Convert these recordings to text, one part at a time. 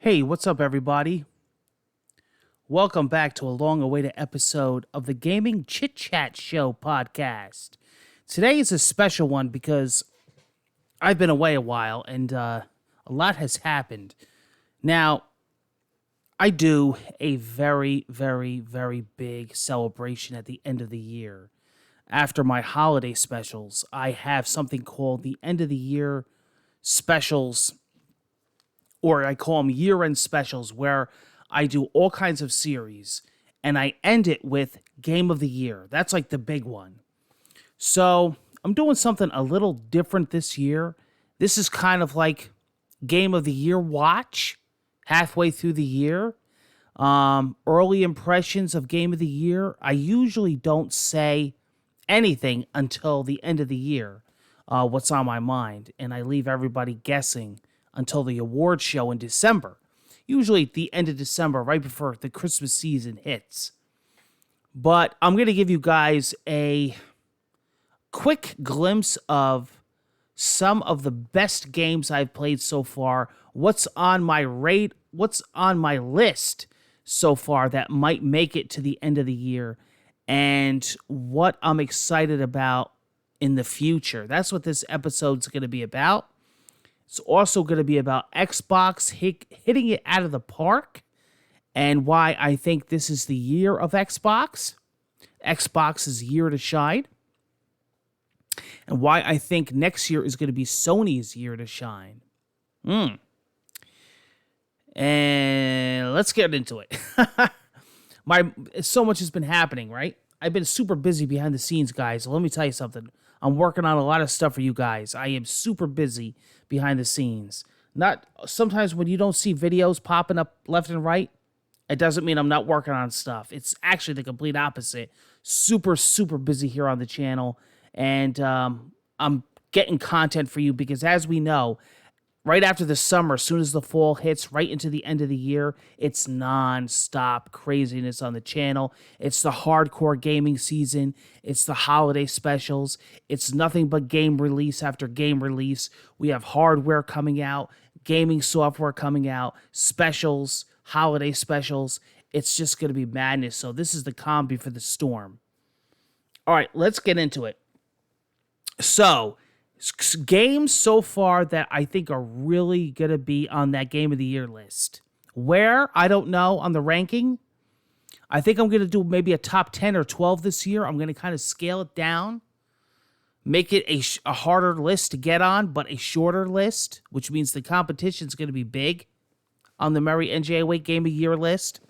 Hey, what's up, everybody? Welcome back to a long-awaited episode of the Gaming Chitchat Show podcast. Today is a special one because I've been away a while and a lot has happened. Now, I do a very, very, very big celebration at the end of the year. After my holiday specials, I have something called the end of the year specials, or I call them year-end specials, where I do all kinds of series, and I end it with Game of the Year. That's like the big one. So I'm doing something a little different this year. This is kind of like Game of the Year watch, halfway through the year. Early impressions of Game of the Year. I usually don't say anything until the end of the year, what's on my mind, and I leave everybody guessing until the award show in December. Usually at the end of December, right before the Christmas season hits. But I'm going to give you guys a quick glimpse of some of the best games I've played so far, what's on my list so far that might make it to the end of the year, and what I'm excited about in the future. That's what this episode's going to be about. It's also going to be about Xbox hitting it out of the park and why I think this is the year of Xbox. Xbox's year to shine. And why I think next year is going to be Sony's year to shine. And let's get into it. So much has been happening, right? I've been super busy behind the scenes, guys. So let me tell you something. I'm working on a lot of stuff for you guys. I am super busy behind the scenes. Not sometimes when you don't see videos popping up left and right, it doesn't mean I'm not working on stuff. It's actually the complete opposite. Super, super busy here on the channel. And I'm getting content for you because, as we know, right after the summer, as soon as the fall hits, right into the end of the year, it's non-stop craziness on the channel. It's the hardcore gaming season. It's the holiday specials. It's nothing but game release after game release. We have hardware coming out, gaming software coming out, specials, holiday specials. It's just going to be madness. So this is the calm before the storm. All right, let's get into it. So, games so far that I think are really going to be on that Game of the Year list. Where? I don't know on the ranking. I think I'm going to do maybe a top 10 or 12 this year. I'm going to kind of scale it down. Make it a harder list to get on, but a shorter list, which means the competition's going to be big on the Merry NJ08 Game of the Year list.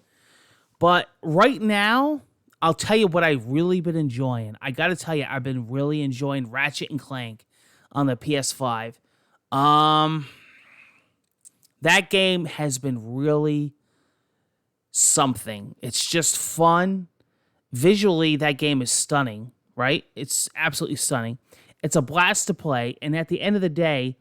But right now, I'll tell you what I've really been enjoying. I got to tell you, I've been really enjoying Ratchet and Clank on the PS5. That game has been really something. It's just fun. Visually, that game is stunning, right? It's absolutely stunning. It's a blast to play, and at the end of the day,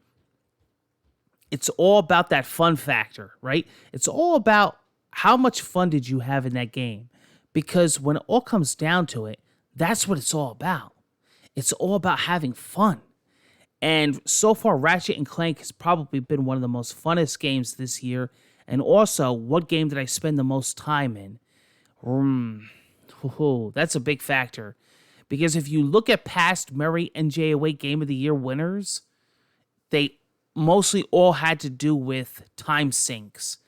it's all about that fun factor, right? It's all about how much fun did you have in that game? Because when it all comes down to it, that's what it's all about. It's all about having fun. And so far, Ratchet and Clank has probably been one of the most funnest games this year. And also, what game did I spend the most time in? That's a big factor. Because if you look at past Merry NJ08 Game of the Year winners, they mostly all had to do with time sinks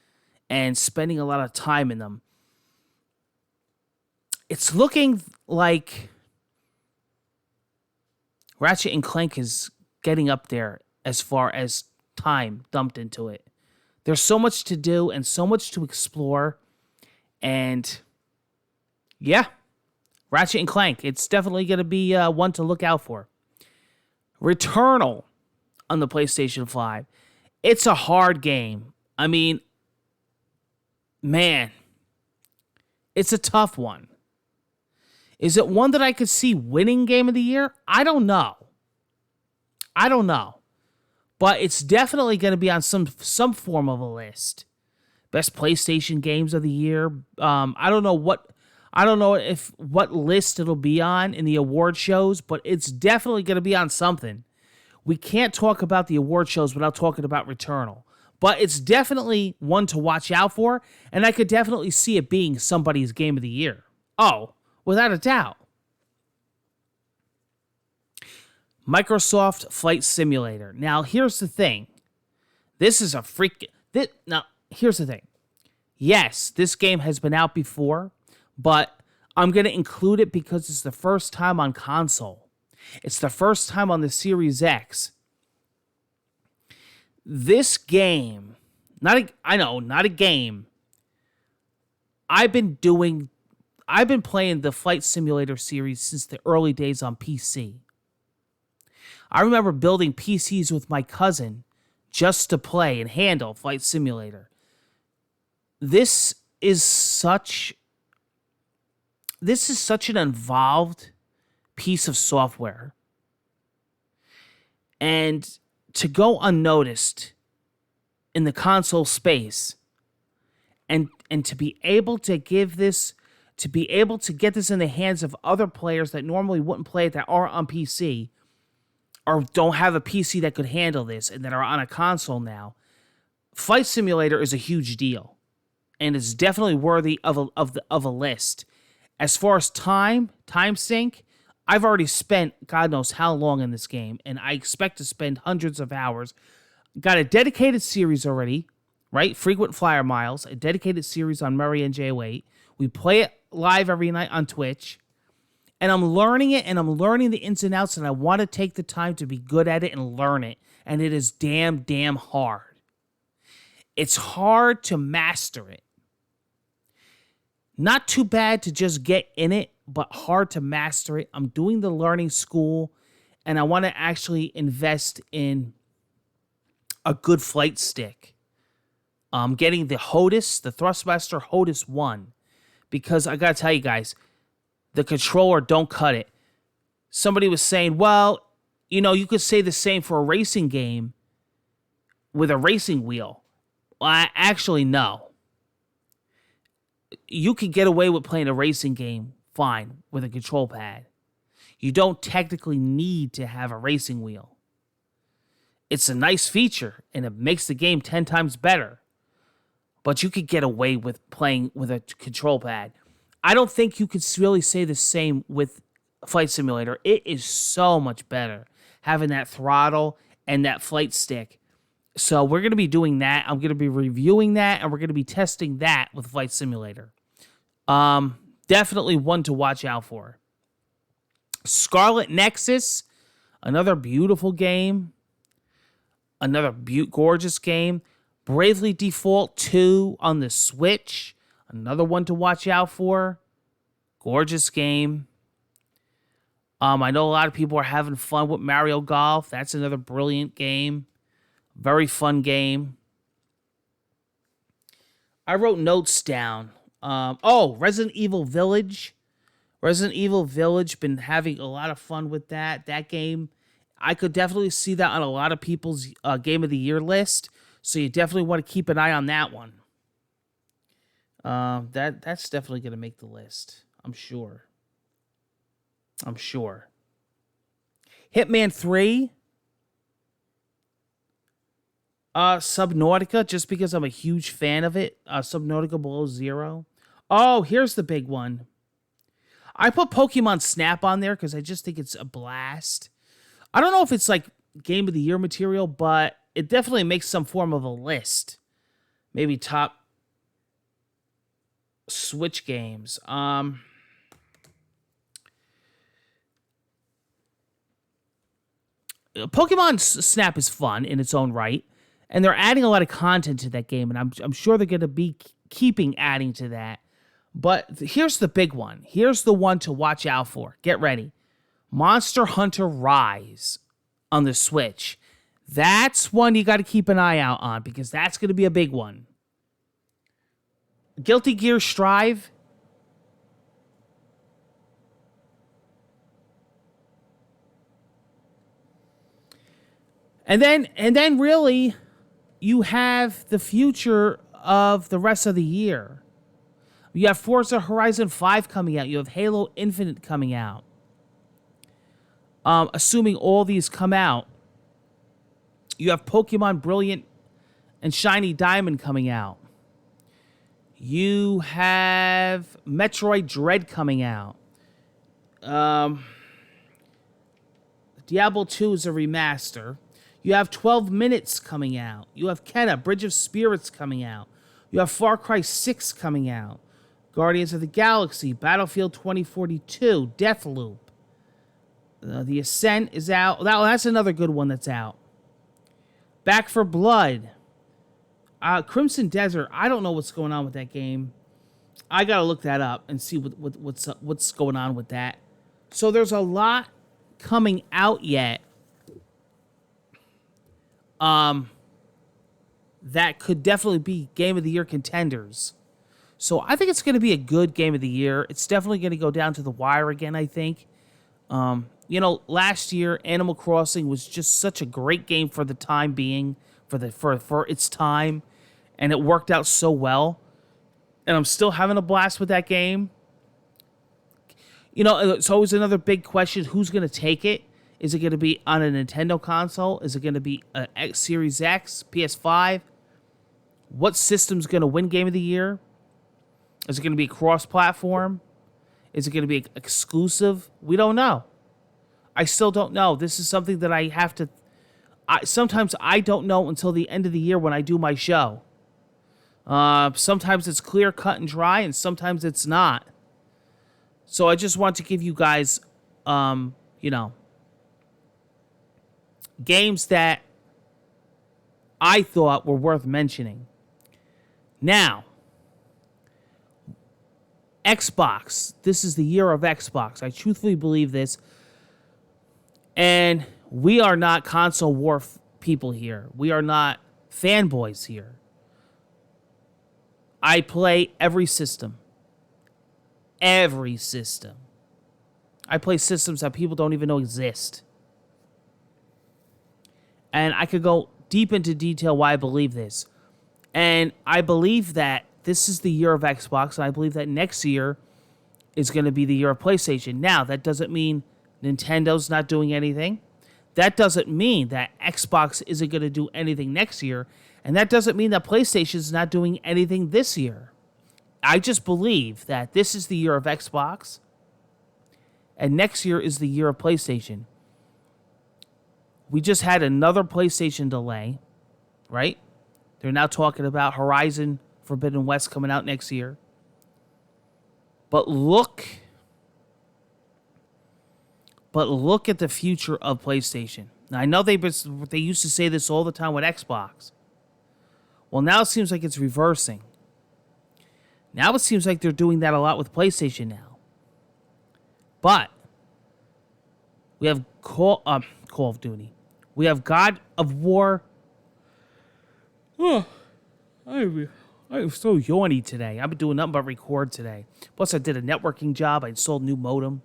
and spending a lot of time in them. It's looking like Ratchet and Clank is getting up there as far as time dumped into it. There's so much to do and so much to explore. And yeah, Ratchet and Clank, it's definitely going to be one to look out for. Returnal on the PlayStation 5. It's a hard game. I mean, man, it's a tough one. Is it one that I could see winning Game of the Year? I don't know. But it's definitely going to be on some form of a list. Best PlayStation games of the year. I don't know what list it'll be on in the award shows, but it's definitely going to be on something. We can't talk about the award shows without talking about Returnal. But it's definitely one to watch out for, and I could definitely see it being somebody's game of the year. Oh, without a doubt. Microsoft Flight Simulator. Now, here's the thing. This is a freak. Now, here's the thing. Yes, this game has been out before, but I'm going to include it because it's the first time on console. It's the first time on the Series X. This game, not a game. I've been playing the Flight Simulator series since the early days on PC. I remember building PCs with my cousin just to play and handle Flight Simulator. This is such an involved piece of software. And to go unnoticed in the console space and to be able to get this in the hands of other players that normally wouldn't play it, that are on PC or don't have a PC that could handle this and that are on a console now, Flight Simulator is a huge deal. And it's definitely worthy of a list. As far as time sink, I've already spent God knows how long in this game, and I expect to spend hundreds of hours. Got a dedicated series already, right? Frequent Flyer Miles, a dedicated series on Murray and J08. We play it live every night on Twitch, and I'm learning it, and I'm learning the ins and outs, and I want to take the time to be good at it and learn it, and it is damn hard. It's hard to master it. Not too bad to just get in it, but hard to master it. I'm doing the learning school, and I want to actually invest in a good flight stick. I'm getting the HOTUS, the Thrustmaster HOTUS 1, because I got to tell you guys, the controller don't cut it. Somebody was saying, well, you could say the same for a racing game with a racing wheel. Well, actually, no. You can get away with playing a racing game fine with a control pad. You don't technically need to have a racing wheel. It's a nice feature, and it makes the game 10 times better. But you could get away with playing with a control pad. I don't think you could really say the same with Flight Simulator. It is so much better having that throttle and that flight stick. So we're going to be doing that. I'm going to be reviewing that, and we're going to be testing that with Flight Simulator. Definitely one to watch out for. Scarlet Nexus, another beautiful game. Another gorgeous game. Bravely Default 2 on the Switch, another one to watch out for. Gorgeous game. I know a lot of people are having fun with Mario Golf. That's another brilliant game. Very fun game. I wrote notes down. Resident Evil Village. Resident Evil Village, been having a lot of fun with that. That game, I could definitely see that on a lot of people's Game of the Year list. So you definitely want to keep an eye on that one. That's definitely going to make the list. I'm sure. Hitman 3. Subnautica, just because I'm a huge fan of it. Subnautica Below Zero. Oh, here's the big one. I put Pokemon Snap on there because I just think it's a blast. I don't know if it's like Game of the Year material, but it definitely makes some form of a list. Maybe top Switch games. Pokemon Snap is fun in its own right. And they're adding a lot of content to that game, and I'm sure they're going to be keeping adding to that. But here's the big one. Here's the one to watch out for. Get ready. Monster Hunter Rise on the Switch. That's one you got to keep an eye out on, because that's going to be a big one. Guilty Gear Strive. And then really, you have the future of the rest of the year. You have Forza Horizon 5 coming out. You have Halo Infinite coming out. Assuming all these come out. You have Pokemon Brilliant and Shiny Diamond coming out. You have Metroid Dread coming out. Diablo 2 is a remaster. You have 12 Minutes coming out. You have Kenna, Bridge of Spirits coming out. You have Far Cry 6 coming out. Guardians of the Galaxy, Battlefield 2042, Deathloop. The Ascent is out. That's another good one that's out. Back for Blood. Crimson Desert, I don't know what's going on with that game. I got to look that up and see what's going on with that. So there's a lot coming out yet that could definitely be Game of the Year contenders. So I think it's going to be a good Game of the Year. It's definitely going to go down to the wire again, I think. Last year, Animal Crossing was just such a great game for the time being, for its time, and it worked out so well. And I'm still having a blast with that game. It's always another big question: who's going to take it? Is it going to be on a Nintendo console? Is it going to be a Series X, PS5? What system's going to win Game of the Year? Is it going to be cross-platform? Is it going to be exclusive? We don't know. I still don't know. This is something that I have to... sometimes I don't know until the end of the year when I do my show. Sometimes it's clear, cut, and dry, and sometimes it's not. So I just want to give you guys, games that I thought were worth mentioning. Now, Xbox. This is the year of Xbox. I truthfully believe this. And we are not console war people here. We are not fanboys here. I play every system. Every system. I play systems that people don't even know exist. And I could go deep into detail why I believe this. And I believe that this is the year of Xbox, and I believe that next year is going to be the year of PlayStation. Now, that doesn't mean Nintendo's not doing anything. That doesn't mean that Xbox isn't going to do anything next year. And that doesn't mean that PlayStation's not doing anything this year. I just believe that this is the year of Xbox, and next year is the year of PlayStation. We just had another PlayStation delay, right? They're now talking about Horizon Forbidden West coming out next year. But look at the future of PlayStation. Now, I know they used to say this all the time with Xbox. Well, now it seems like it's reversing. Now it seems like they're doing that a lot with PlayStation now. But we have Call of Duty. We have God of War. Oh, I'm so yawny today. I've been doing nothing but record today. Plus, I did a networking job. I installed a new modem.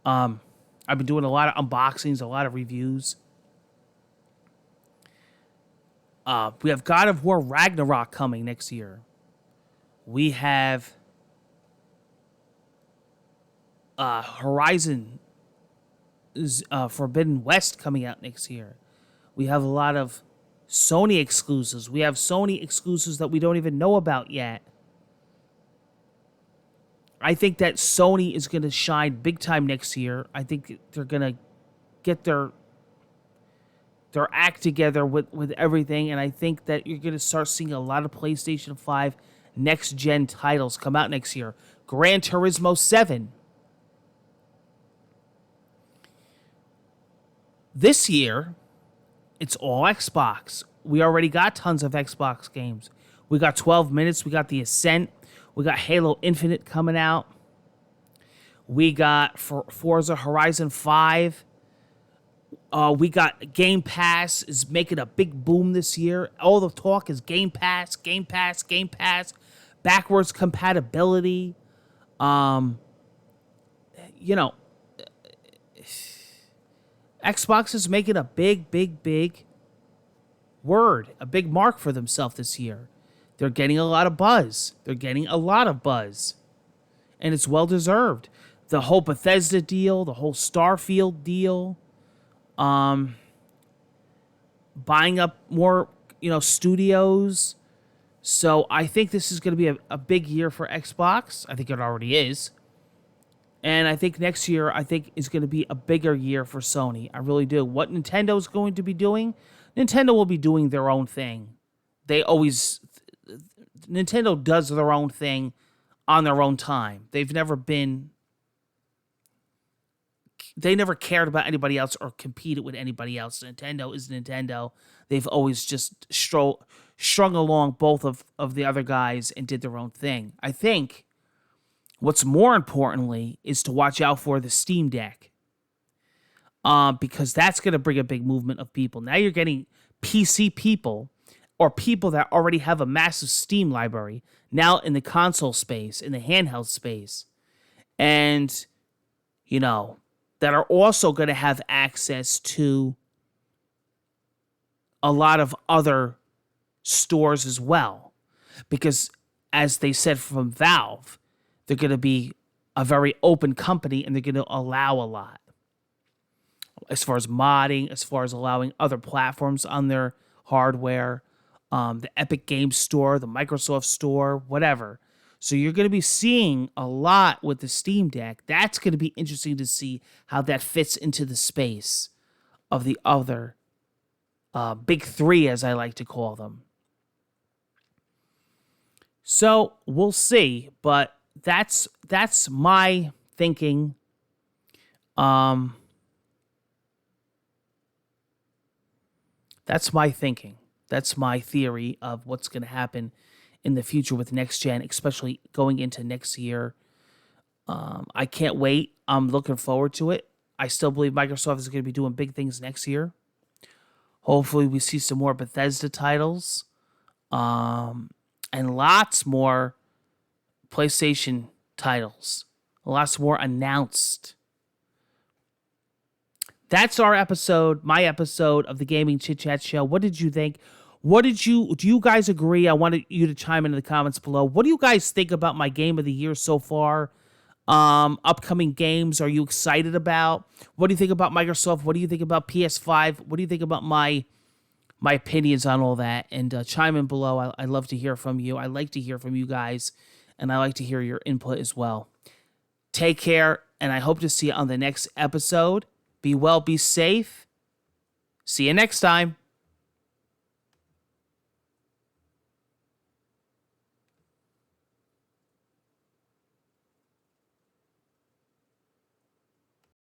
I've been doing a lot of unboxings, a lot of reviews. We have God of War Ragnarok coming next year. We have Horizon Forbidden West coming out next year. We have a lot of Sony exclusives. We have Sony exclusives that we don't even know about yet. I think that Sony is going to shine big time next year. I think they're going to get their act together with everything, and I think that you're going to start seeing a lot of PlayStation 5 next-gen titles come out next year. Gran Turismo 7. This year, it's all Xbox. We already got tons of Xbox games. We got 12 Minutes. We got The Ascent. We got Halo Infinite coming out. We got Forza Horizon 5. We got Game Pass is making a big boom this year. All the talk is Game Pass, Game Pass, Game Pass. Backwards compatibility. Xbox is making a big word, a big mark for themselves this year. They're getting a lot of buzz. And it's well-deserved. The whole Bethesda deal, the whole Starfield deal, buying up more studios. So I think this is going to be a big year for Xbox. I think it already is. And I think next year, I think is going to be a bigger year for Sony. I really do. What Nintendo's going to be doing, Nintendo will be doing their own thing. Nintendo does their own thing on their own time. They never cared about anybody else or competed with anybody else. Nintendo is Nintendo. They've always just strung along both of the other guys and did their own thing. I think what's more importantly is to watch out for the Steam Deck. Because that's going to bring a big movement of people. Now you're getting PC people or people that already have a massive Steam library now in the console space, in the handheld space. And, that are also going to have access to a lot of other stores as well. Because, as they said from Valve, they're going to be a very open company and they're going to allow a lot. As far as modding, as far as allowing other platforms on their hardware, the Epic Games Store, the Microsoft Store, whatever. So you're going to be seeing a lot with the Steam Deck. That's going to be interesting to see how that fits into the space of the other big three, as I like to call them. So we'll see, but that's my thinking. That's my thinking. That's my theory of what's going to happen in the future with next gen, especially going into next year. I can't wait. I'm looking forward to it. I still believe Microsoft is going to be doing big things next year. Hopefully we see some more Bethesda titles. And lots more PlayStation titles. Lots more announced. That's our episode, my episode of the Gaming Chit Chat Show. What did you think? Do you guys agree? I wanted you to chime in the comments below. What do you guys think about my game of the year so far? Upcoming games, are you excited about? What do you think about Microsoft? What do you think about PS5? What do you think about my opinions on all that? And chime in below. I love to hear from you. I like to hear from you guys, and I like to hear your input as well. Take care, and I hope to see you on the next episode. Be well, be safe. See you next time.